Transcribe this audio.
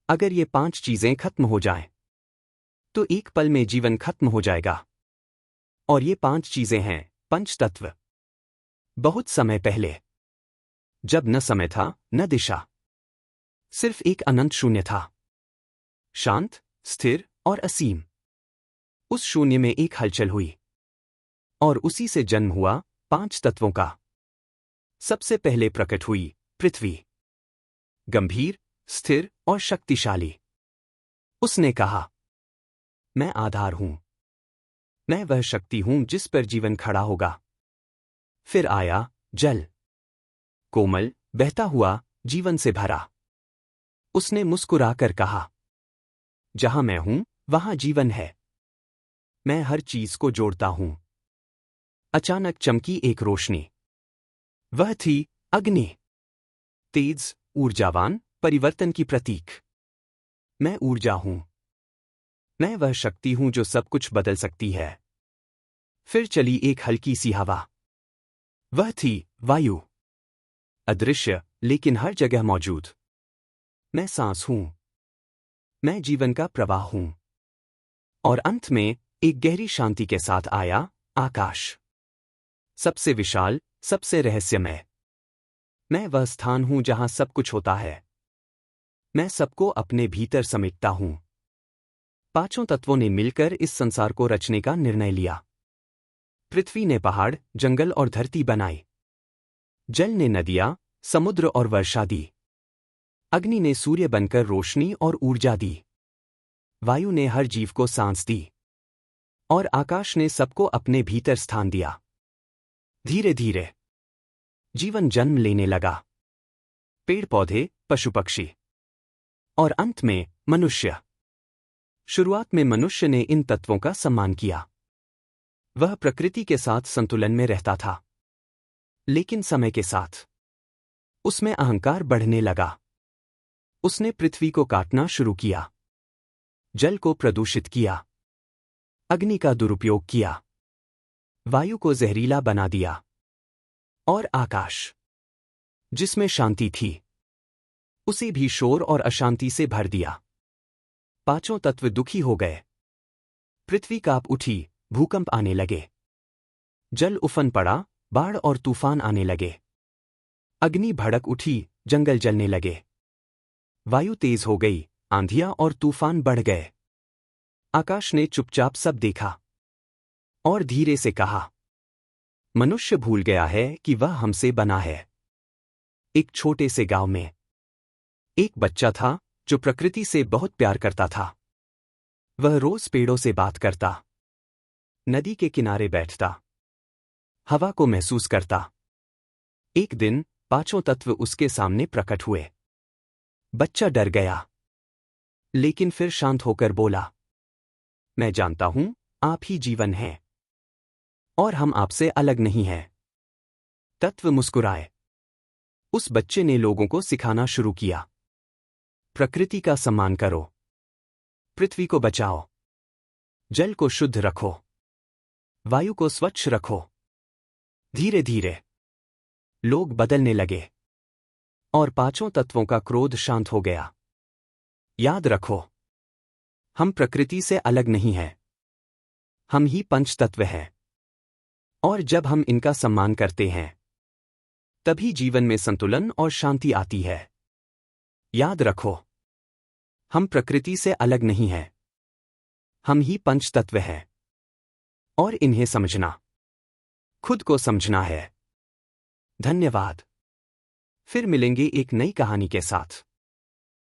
अगर ये 5 चीजें खत्म हो जाएं, तो एक पल में जीवन खत्म हो जाएगा। और ये 5 चीजें हैं पंचतत्व। बहुत समय पहले, जब न समय था न दिशा, सिर्फ एक अनंत शून्य था, शांत, स्थिर और असीम। उस शून्य में एक हलचल हुई, और उसी से जन्म हुआ 5 तत्वों का। सबसे पहले प्रकट हुई पृथ्वी, गंभीर, स्थिर और शक्तिशाली। उसने कहा, मैं आधार हूं, मैं वह शक्ति हूं जिस पर जीवन खड़ा होगा। फिर आया जल, कोमल, बहता हुआ, जीवन से भरा। उसने मुस्कुराकर कहा, जहां मैं हूं वहां जीवन है, मैं हर चीज को जोड़ता हूं। अचानक चमकी एक रोशनी। वह थी अग्नि, तेज, ऊर्जावान, परिवर्तन की प्रतीक। मैं ऊर्जा हूं, मैं वह शक्ति हूं जो सब कुछ बदल सकती है। फिर चली एक हल्की सी हवा। वह थी वायु, अदृश्य लेकिन हर जगह मौजूद। मैं सांस हूं, मैं जीवन का प्रवाह हूं। और अंत में एक गहरी शांति के साथ आया आकाश, सबसे विशाल, सबसे रहस्यमय। मैं वह स्थान हूं जहां सब कुछ होता है, मैं सबको अपने भीतर समेटता हूं। 5 तत्वों ने मिलकर इस संसार को रचने का निर्णय लिया। पृथ्वी ने पहाड़, जंगल और धरती बनाई। जल ने नदियां, समुद्र और वर्षा दी। अग्नि ने सूर्य बनकर रोशनी और ऊर्जा दी। वायु ने हर जीव को सांस दी। और आकाश ने सबको अपने भीतर स्थान दिया। धीरे धीरे जीवन जन्म लेने लगा, पेड़ पौधे, पशु पक्षी, और अंत में मनुष्य। शुरुआत में मनुष्य ने इन तत्वों का सम्मान किया। वह प्रकृति के साथ संतुलन में रहता था। लेकिन समय के साथ उसमें अहंकार बढ़ने लगा। उसने पृथ्वी को काटना शुरू किया, जल को प्रदूषित किया, अग्नि का दुरुपयोग किया, वायु को जहरीला बना दिया, और आकाश, जिसमें शांति थी, उसे भी शोर और अशांति से भर दिया। 5 तत्व दुखी हो गए। पृथ्वी कांप उठी, भूकंप आने लगे। जल उफन पड़ा, बाढ़ और तूफान आने लगे। अग्नि भड़क उठी, जंगल जलने लगे। वायु तेज हो गई, आंधियां और तूफान बढ़ गए। आकाश ने चुपचाप सब देखा और धीरे से कहा, मनुष्य भूल गया है कि वह हमसे बना है। एक छोटे से गांव में एक बच्चा था जो प्रकृति से बहुत प्यार करता था। वह रोज पेड़ों से बात करता, नदी के किनारे बैठता, हवा को महसूस करता। एक दिन 5 तत्व उसके सामने प्रकट हुए। बच्चा डर गया, लेकिन फिर शांत होकर बोला, मैं जानता हूं आप ही जीवन हैं, और हम आपसे अलग नहीं हैं। तत्व मुस्कुराए। उस बच्चे ने लोगों को सिखाना शुरू किया, प्रकृति का सम्मान करो, पृथ्वी को बचाओ, जल को शुद्ध रखो, वायु को स्वच्छ रखो। धीरे धीरे लोग बदलने लगे, और 5 तत्वों का क्रोध शांत हो गया। याद रखो, हम प्रकृति से अलग नहीं हैं, हम ही पंचतत्व हैं। और जब हम इनका सम्मान करते हैं, तभी जीवन में संतुलन और शांति आती है। याद रखो, हम प्रकृति से अलग नहीं हैं, हम ही पंचतत्व हैं। और इन्हें समझना, खुद को समझना है। धन्यवाद। फिर मिलेंगे एक नई कहानी के साथ।